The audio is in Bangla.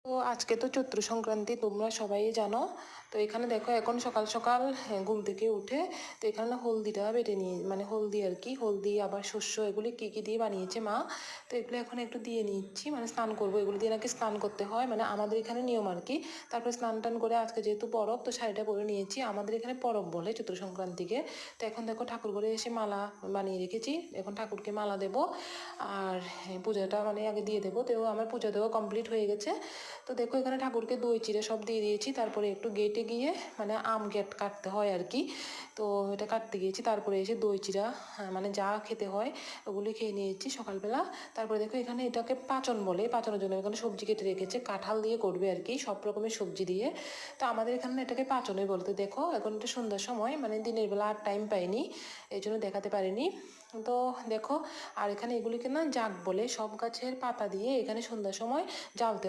তো আজকে তো চৈত্র সংক্রান্তি, তোমরা সবাই জানো। তো এখানে দেখো এখন সকাল সকাল ঘুম থেকে উঠে তো এখানে না হলদিটা বেটে নিয়ে, মানে হলদি আর কি, হলদি আবার শস্য এগুলি কী কী দিয়ে বানিয়েছে মা। তো এগুলো এখন একটু দিয়ে নিচ্ছি, মানে স্নান করবো, এগুলো দিয়ে নাকি স্নান করতে হয়, মানে আমাদের এখানে নিয়ম আর কি। তারপরে স্নান টান করে আজকে যেহেতু পরব তো শাড়িটা পরে নিয়েছি, আমাদের এখানে পরব বলে চৈত্র সংক্রান্তিকে। তো এখন দেখো ঠাকুর ঘরে এসে মালা বানিয়ে রেখেছি, এখন ঠাকুরকে মালা দেবো আর পূজাটা মানে আগে দিয়ে দেবো। তো আমার পূজা দেওয়া কমপ্লিট হয়ে গেছে। তো দেখো এখানে ঠাকুরকে দই চিড়ে সব দিয়ে দিয়েছি, তারপরে একটু গেটে গিয়ে মানে আম গেট কাটতে হয় আর কি। তো এটা কাটতে গিয়েছি, তারপরে এসে দই চিড়া মানে যা খেতে হয় ওগুলি খেয়ে নিয়েছি সকালবেলা। তারপরে দেখো এখানে এটাকে পাচন বলে, পাচনের জন্য এখানে সবজি কেটে রেখেছে, কাঁঠাল দিয়ে করবে আর কি, সব রকমের সবজি দিয়ে। তো আমাদের এখানে এটাকে পাচনে বলতে। দেখো এখন এটা সন্ধ্যার সময়, মানে দিনের বেলা আর টাইম পাইনি, এই জন্য দেখাতে পারিনি। তো দেখো আর এখানে এগুলিকে না জাগ বলে, সব গাছের পাতা দিয়ে এখানে সন্ধ্যার সময় জ্বালতে